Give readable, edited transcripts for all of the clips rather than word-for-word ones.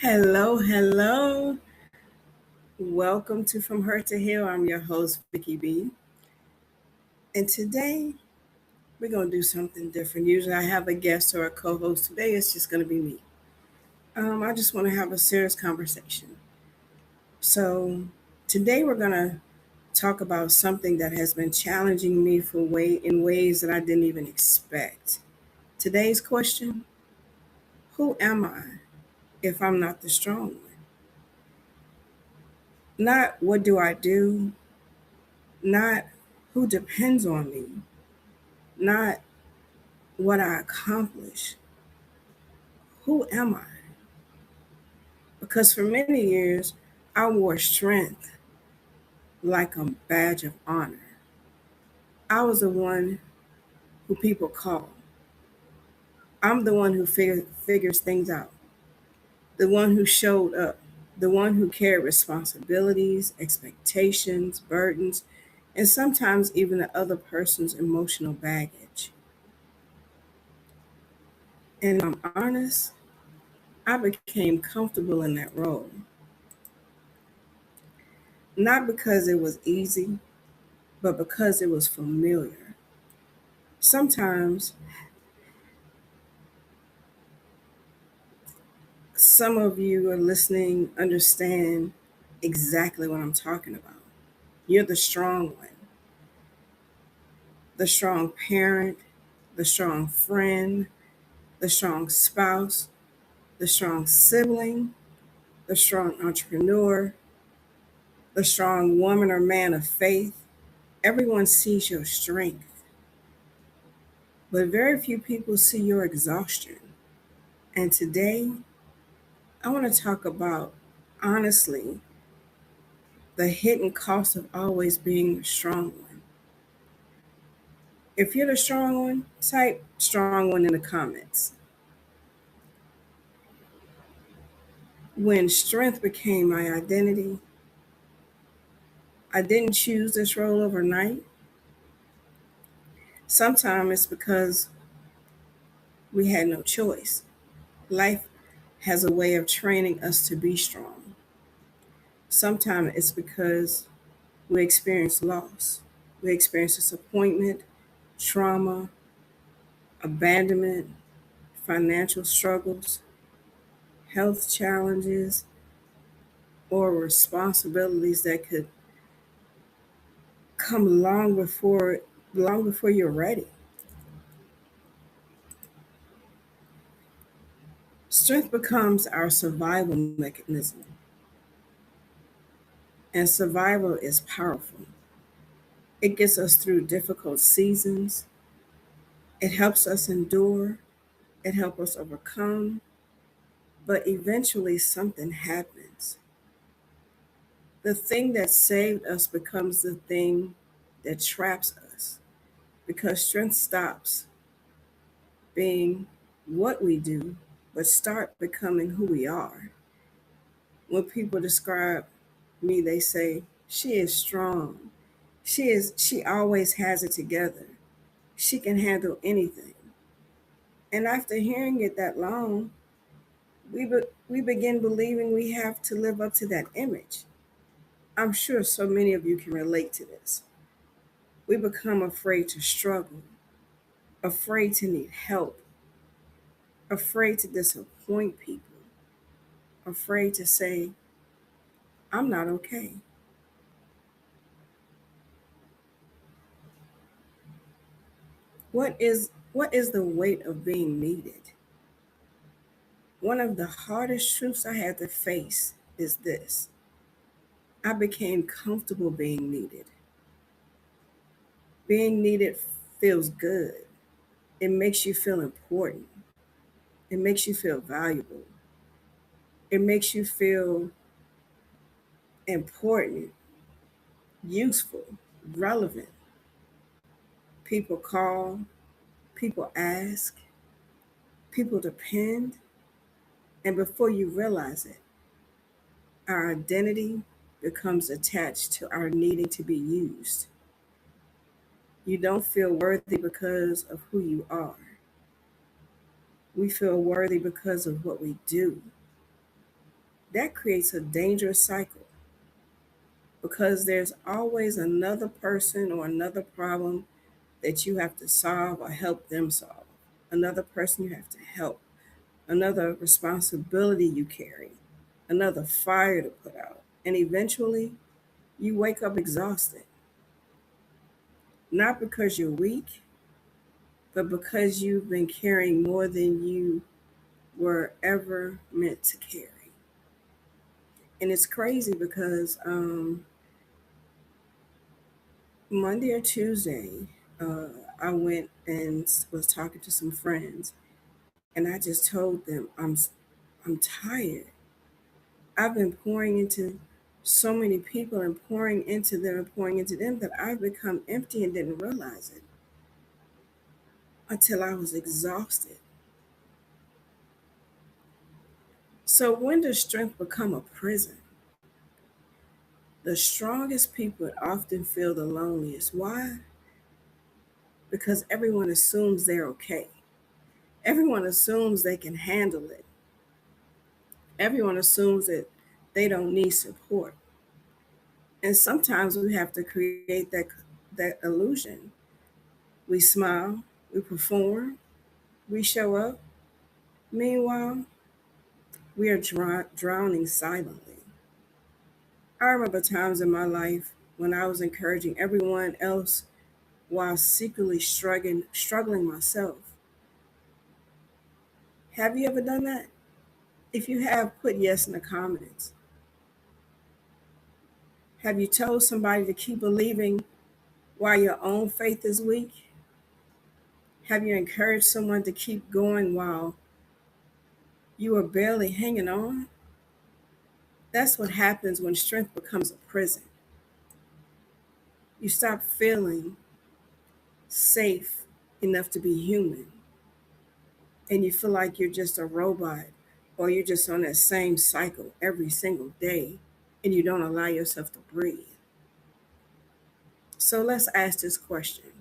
Hello, hello. Welcome to From Hurt to Heal. I'm your host, Vicky B. And today we're going to do something different. Usually I have a guest or a co host. Today it's just going to be me. I just want to have a serious conversation. So today we're going to talk about something that has been challenging me in ways that I didn't even expect. Today's question: who am I if I'm not the strong one? Not what do I do, not who depends on me, not what I accomplish. Who am I? Because for many years, I wore strength like a badge of honor. I was the one who people call. I'm the one who figures things out, the one who showed up, the one who carried responsibilities, expectations, burdens, and sometimes even the other person's emotional baggage. And if I'm honest, I became comfortable in that role, not because it was easy, but because it was familiar. Sometimes some of you are listening, understand exactly what I'm talking about. You're the strong one, the strong parent, the strong friend, the strong spouse, the strong sibling, the strong entrepreneur, the strong woman or man of faith. Everyone sees your strength, but very few people see your exhaustion. And today, I want to talk about, honestly, the hidden cost of always being the strong one. If you're the strong one, type strong one in the comments. When strength became my identity, I didn't choose this role overnight. Sometimes it's because we had no choice. Life has a way of training us to be strong. Sometimes it's because we experience loss, we experience disappointment, trauma, abandonment, financial struggles, health challenges, or responsibilities that could come long before you're ready. Strength becomes our survival mechanism, and survival is powerful. It gets us through difficult seasons. It helps us endure. It helps us overcome. But eventually, something happens. The thing that saved us becomes the thing that traps us because strength stops being what we do, but start becoming who we are. When people describe me, they say, she is strong. She always has it together. She can handle anything. And after hearing it that long, we begin believing we have to live up to that image. I'm sure so many of you can relate to this. We become afraid to struggle, afraid to need help, afraid to disappoint people, afraid to say, I'm not okay. What is the weight of being needed? One of the hardest truths I had to face is this: I became comfortable being needed. Being needed feels good. It makes you feel important. It makes you feel valuable. It makes you feel important, useful, relevant. People call, people ask, people depend, and before you realize it, our identity becomes attached to our needing to be used. You don't feel worthy because of who you are. We feel worthy because of what we do. that creates a dangerous cycle because there's always another person or another problem that you have to solve or help them solve, another person you have to help, another responsibility you carry, another fire to put out. And eventually, you wake up exhausted, not because you're weak, but because you've been carrying more than you were ever meant to carry. And it's crazy because Monday or Tuesday, I went and was talking to some friends, and I just told them I'm tired. I've been pouring into so many people and pouring into them and pouring into them that I've become empty and didn't realize it until I was exhausted. So when does strength become a prison? The strongest people often feel the loneliest. Why? Because everyone assumes they're okay. Everyone assumes they can handle it. Everyone assumes that they don't need support. And sometimes we have to create that illusion. We smile, we perform, we show up. Meanwhile, we are drowning silently. I remember times in my life when I was encouraging everyone else while secretly struggling myself. Have you ever done that? If you have, put yes in the comments. Have you told somebody to keep believing while your own faith is weak? Have you encouraged someone to keep going while you are barely hanging on? That's what happens when strength becomes a prison. You stop feeling safe enough to be human, and you feel like you're just a robot or you're just on that same cycle every single day, and you don't allow yourself to breathe. So let's ask this question: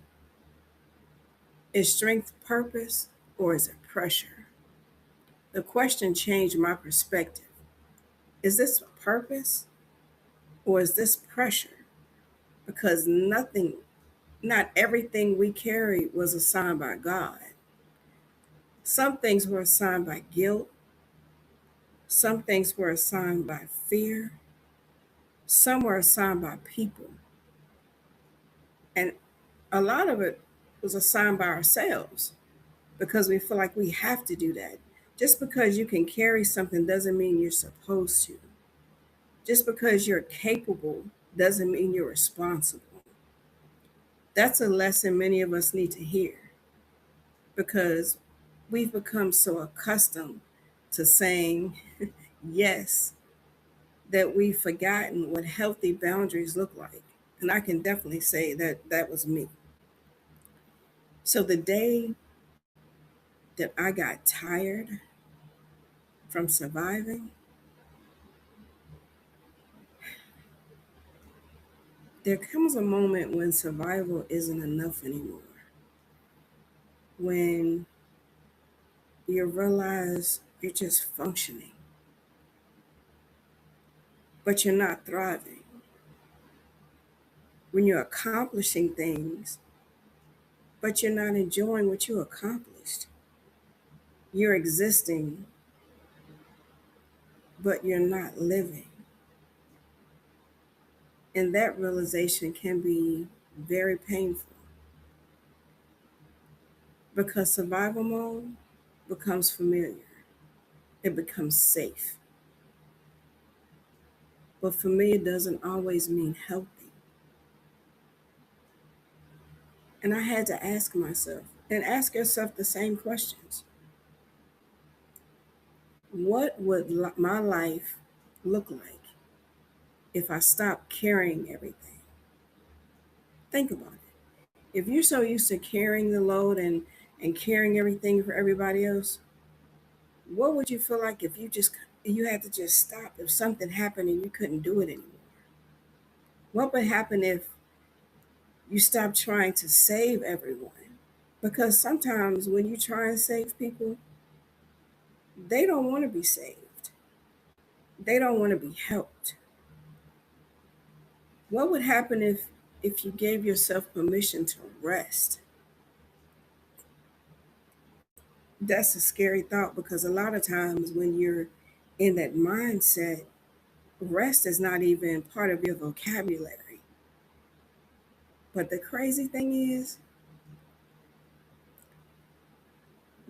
is strength purpose or is it pressure? The question changed my perspective. Is this purpose or is this pressure? Because not everything we carry was assigned by God. Some things were assigned by guilt, some things were assigned by fear, some were assigned by people, and a lot of it was assigned by ourselves because we feel like we have to do that. Just because you can carry something doesn't mean you're supposed to. Just because you're capable doesn't mean you're responsible. That's a lesson many of us need to hear because we've become so accustomed to saying yes that we've forgotten what healthy boundaries look like. And I can definitely say that that was me. So the day that I got tired from surviving, there comes a moment when survival isn't enough anymore. When you realize you're just functioning, but you're not thriving. When you're accomplishing things, but you're not enjoying what you accomplished. You're existing, but you're not living. And that realization can be very painful because survival mode becomes familiar, it becomes safe. But familiar doesn't always mean healthy. And I had to ask myself and ask yourself the same questions. What would my life look like if I stopped carrying everything? Think about it. If you're so used to carrying the load and carrying everything for everybody else, what would you feel like if you had to just stop if something happened and you couldn't do it anymore? What would happen if you stopped trying to save everyone? Because sometimes when you try and save people, they don't want to be saved. They don't want to be helped. What would happen if you gave yourself permission to rest? That's a scary thought because a lot of times when you're in that mindset, rest is not even part of your vocabulary. But the crazy thing is,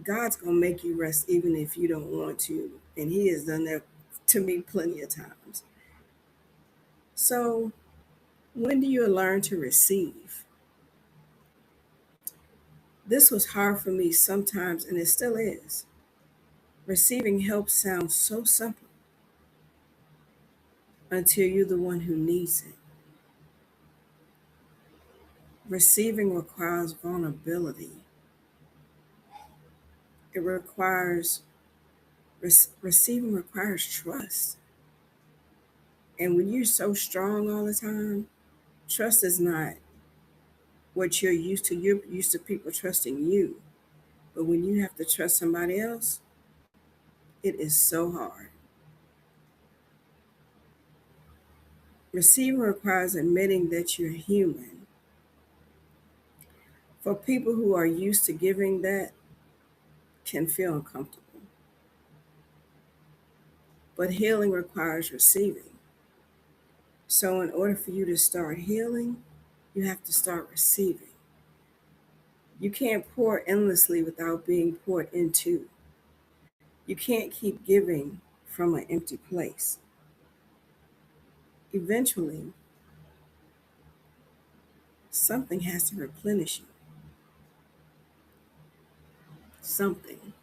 God's going to make you rest even if you don't want to. And He has done that to me plenty of times. So, when do you learn to receive? This was hard for me sometimes, and it still is. Receiving help sounds so simple until you're the one who needs it. Receiving requires vulnerability. It requires receiving requires trust. And when you're so strong all the time, trust is not what you're used to. You're used to people trusting you. But when you have to trust somebody else, it is so hard. Receiving requires admitting that you're human. For people who are used to giving, that can feel uncomfortable. But healing requires receiving. So, in order for you to start healing, you have to start receiving. You can't pour endlessly without being poured into. You can't keep giving from an empty place. Eventually, something has to replenish you. Something.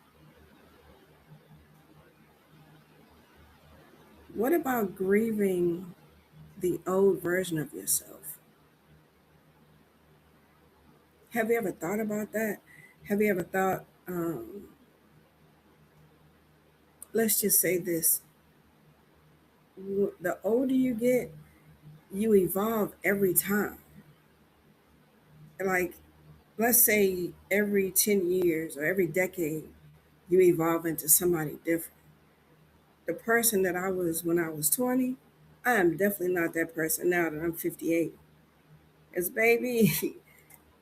What about grieving the old version of yourself? Have you ever thought about that? Have you ever thought, let's just say this, the older you get, you evolve every time. Like, let's say every 10 years or every decade, you evolve into somebody different. The person that I was when I was 20, I am definitely not that person now that I'm 58. As baby,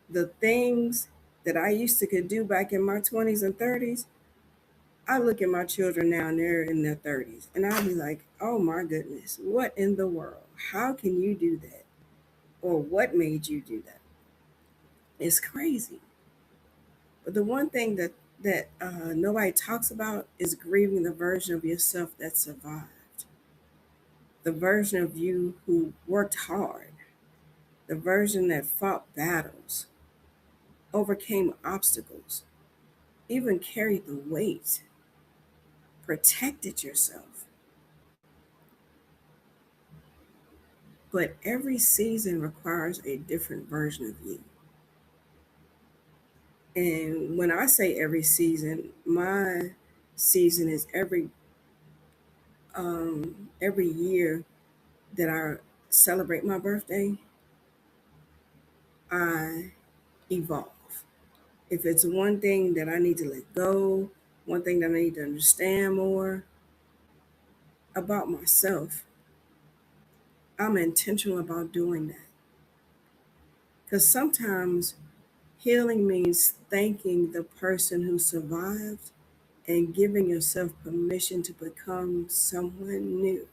the things that I used to could do back in my 20s and 30s, I look at my children now and they're in their 30s, and I'll be like, oh my goodness, what in the world? How can you do that? Or what made you do that? It's crazy. But the one thing that nobody talks about is grieving the version of yourself that survived, the version of you who worked hard, the version that fought battles, overcame obstacles, even carried the weight, protected yourself. But every season requires a different version of you. And when I say every season, my season is um, every year that I celebrate my birthday, I evolve. If it's one thing that I need to let go, one thing that I need to understand more about myself, I'm intentional about doing that. Because sometimes healing means thanking the person who survived and giving yourself permission to become someone new,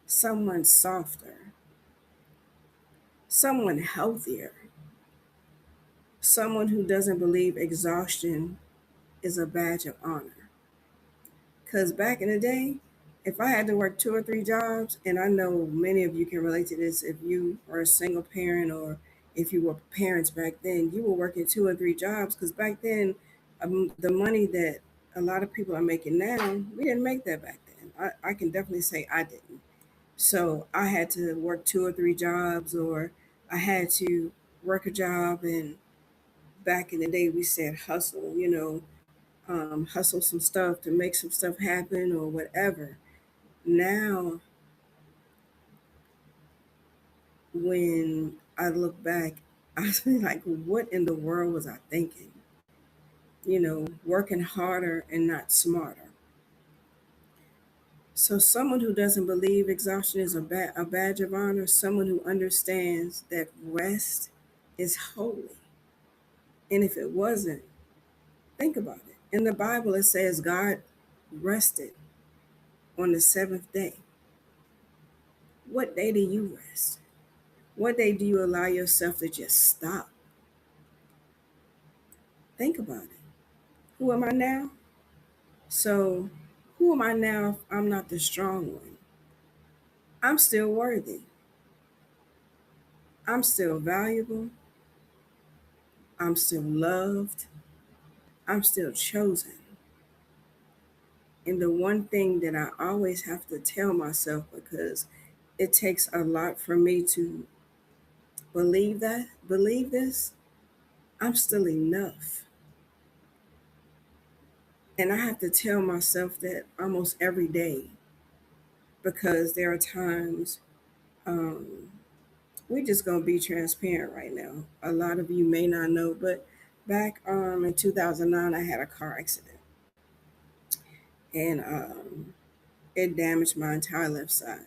someone softer, someone healthier, someone who doesn't believe exhaustion is a badge of honor. Because back in the day, if I had to work two or three jobs, and I know many of you can relate to this if you are a single parent or if you were parents back then, you were working two or three jobs because back then, the money that a lot of people are making now, we didn't make that back then. I can definitely say I didn't. So I had to work two or three jobs, or I had to work a job. And back in the day, we said hustle, hustle some stuff to make some stuff happen or whatever. Now, when I look back, I was like, what in the world was I thinking? Working harder and not smarter. So, someone who doesn't believe exhaustion is a badge of honor, someone who understands that rest is holy. And if it wasn't, think about it. In the Bible, it says God rested on the seventh day. What day do you rest? What day do you allow yourself to just stop? Think about it. Who am I now? So, who am I now if I'm not the strong one? I'm still worthy. I'm still valuable. I'm still loved. I'm still chosen. And the one thing that I always have to tell myself, because it takes a lot for me to believe this, I'm still enough. And I have to tell myself that almost every day, because there are times, um, we're just going to be transparent right now. A lot of you may not know, but back in 2009, I had a car accident. And it damaged my entire left side.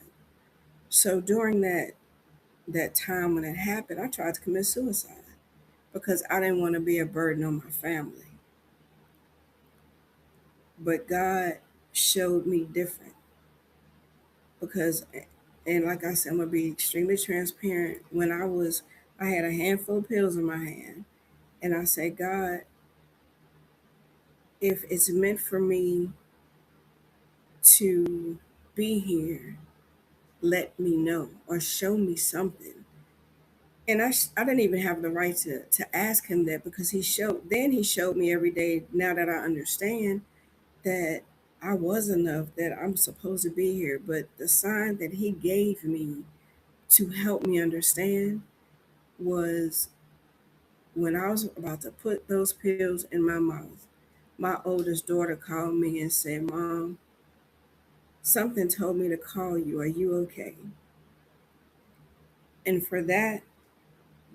So during that time when it happened, I tried to commit suicide because I didn't want to be a burden on my family. But God showed me different because, and like I said, I'm gonna be extremely transparent. I had a handful of pills in my hand, and I said, God, if it's meant for me to be here, let me know or show me something. And I didn't even have the right to ask him that because he showed me every day, now that I understand, that I was enough, that I'm supposed to be here. But the sign that he gave me to help me understand was when I was about to put those pills in my mouth. My oldest daughter called me and said, Mom, something told me to call you. Are you okay? And for that,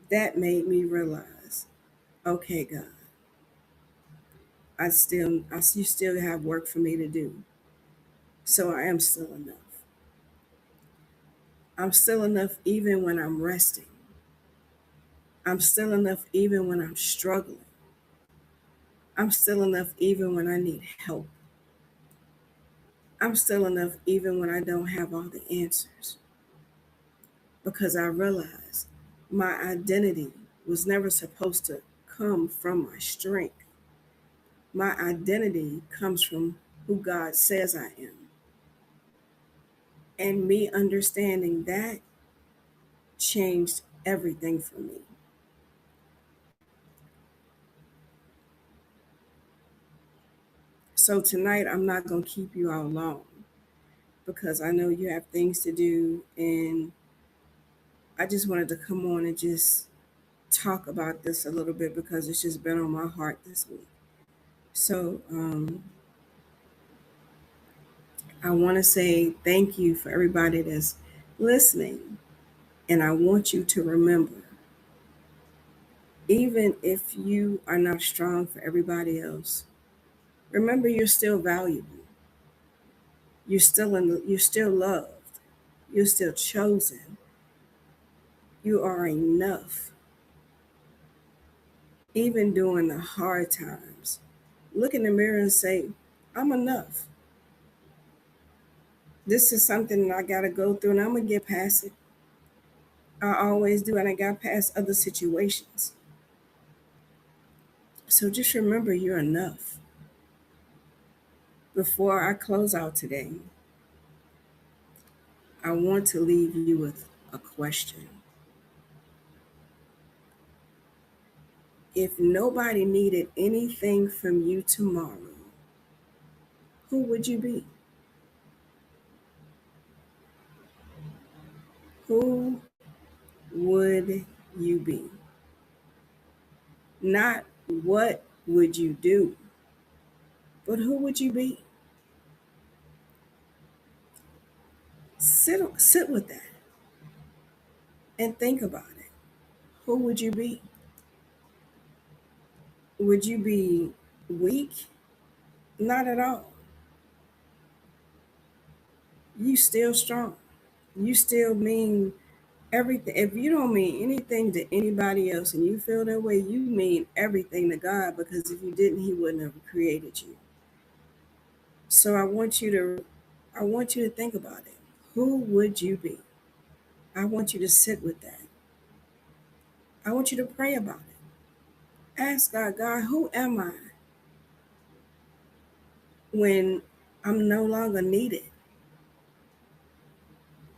that made me realize, okay, God, you still have work for me to do. So I am still enough. I'm still enough even when I'm resting. I'm still enough even when I'm struggling. I'm still enough even when I need help. I'm still enough even when I don't have all the answers. Because I realize my identity was never supposed to come from my strength. My identity comes from who God says I am. And me understanding that changed everything for me. So tonight, I'm not going to keep you all long because I know you have things to do. And I just wanted to come on and just talk about this a little bit because it's just been on my heart this week. So I want to say thank you for everybody that's listening. And I want you to remember, even if you are not strong for everybody else, remember you're still valuable. You're still loved. You're still chosen. You are enough. Even during the hard times, look in the mirror and say, I'm enough. This is something that I got to go through and I'm going to get past it. I always do. And I got past other situations. So just remember you're enough. Before I close out today, I want to leave you with a question. If nobody needed anything from you tomorrow, who would you be? Who would you be? Not what would you do, but who would you be? Sit with that and think about it. Who would you be? Would you be weak? Not at all. you still strong. You still mean everything. If you don't mean anything to anybody else and you feel that way, you mean everything to God, because if you didn't, He wouldn't have created you. So I want you to think about it. Who would you be? I want you to sit with that. I want you to pray about it. Ask God, God, who am I when I'm no longer needed?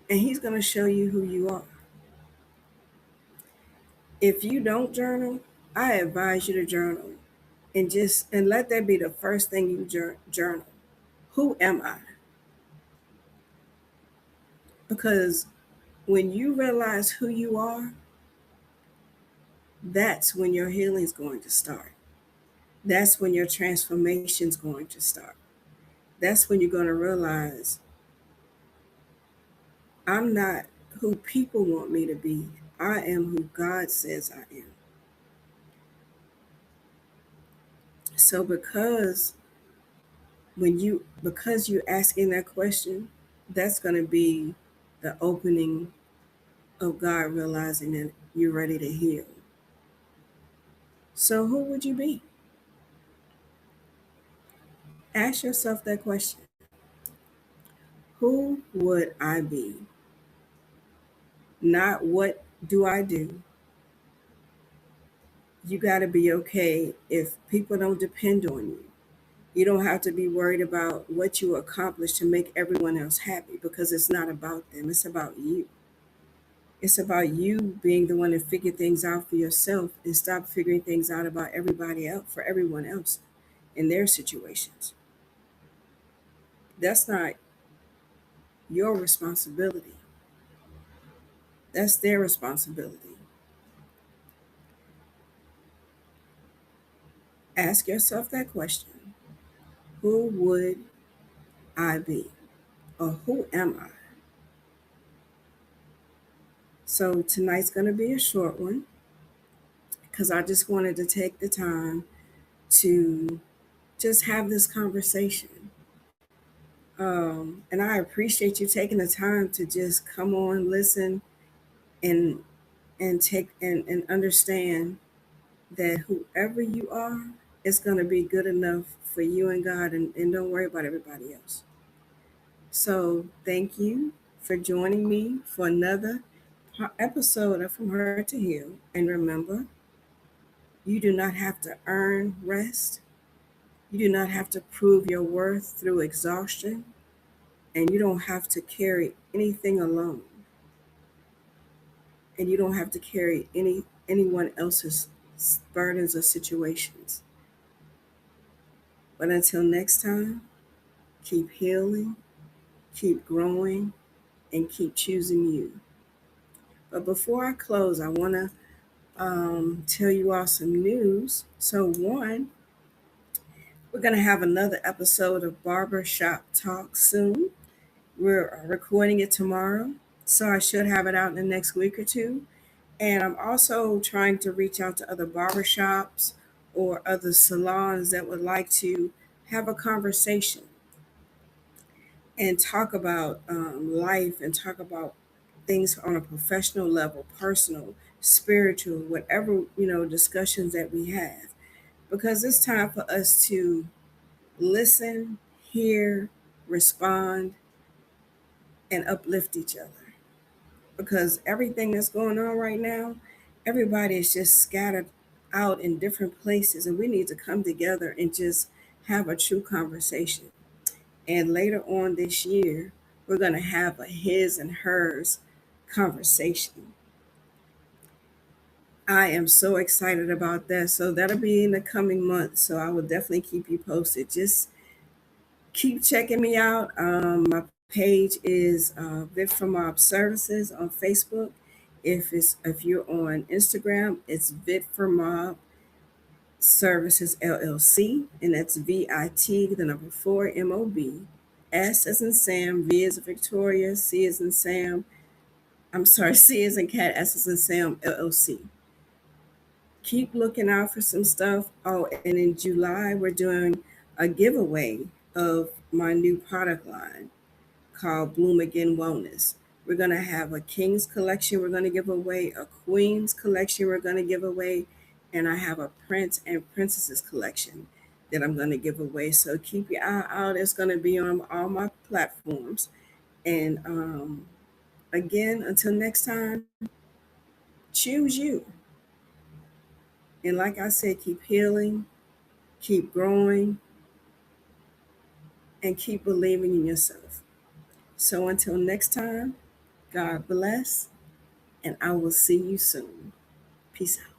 And He's going to show you who you are. If you don't journal, I advise you to journal, and let that be the first thing you journal. Who am I? Because when you realize who you are, that's when your healing is going to start. That's when your transformation is going to start. That's when you're going to realize I'm not who people want me to be. I am who God says I am. So because you're asking that question, that's going to be the opening of God realizing that you're ready to heal. So who would you be? Ask yourself that question. Who would I be? Not what do I do? You got to be okay if people don't depend on you. You don't have to be worried about what you accomplish to make everyone else happy, because it's not about them. It's about you. It's about you being the one to figure things out for yourself and stop figuring things out about everybody else, for everyone else in their situations. That's not your responsibility. That's their responsibility. Ask yourself that question. Who would I be? Or who am I? So tonight's going to be a short one because I just wanted to take the time to just have this conversation. And I appreciate you taking the time to just come on, listen, and and understand that whoever you are, it's going to be good enough for you and God, and don't worry about everybody else. So thank you for joining me for another episode of From Her to Heal. And remember, you do not have to earn rest. You do not have to prove your worth through exhaustion, and you don't have to carry anything alone, and you don't have to carry anyone else's burdens or situations. But until next time, keep healing, keep growing, and keep choosing you. But before I close, I want to tell you all some news. So, one, we're going to have another episode of Barber Shop Talk soon. We're recording it tomorrow, so I should have it out in the next week or two. And I'm also trying to reach out to other barbershops or other salons that would like to have a conversation and talk about life and talk about things on a professional level, personal, spiritual, whatever, discussions that we have. Because it's time for us to listen, hear, respond, and uplift each other. Because everything that's going on right now, everybody is just scattered out in different places, and we need to come together and just have a true conversation. And later on this year, we're going to have a his and hers conversation. I am so excited about that. So that'll be in the coming months. So I will definitely keep you posted. Just keep checking me out. My page is Viv from Mob Services on Facebook. If you're on Instagram, it's Vit for Mob Services LLC, and that's VIT, the number 4 MOB. S as in Sam, V as in Victoria, C as in Sam. I'm sorry, C as in Cat, S as in Sam LLC. Keep looking out for some stuff. Oh, and in July, we're doing a giveaway of my new product line called Bloom Again Wellness. We're going to have a King's collection we're going to give away, a Queen's collection we're going to give away, and I have a Prince and Princesses collection that I'm going to give away. So keep your eye out. It's going to be on all my platforms. And again, until next time, choose you. And like I said, keep healing, keep growing, and keep believing in yourself. So until next time, God bless, and I will see you soon. Peace out.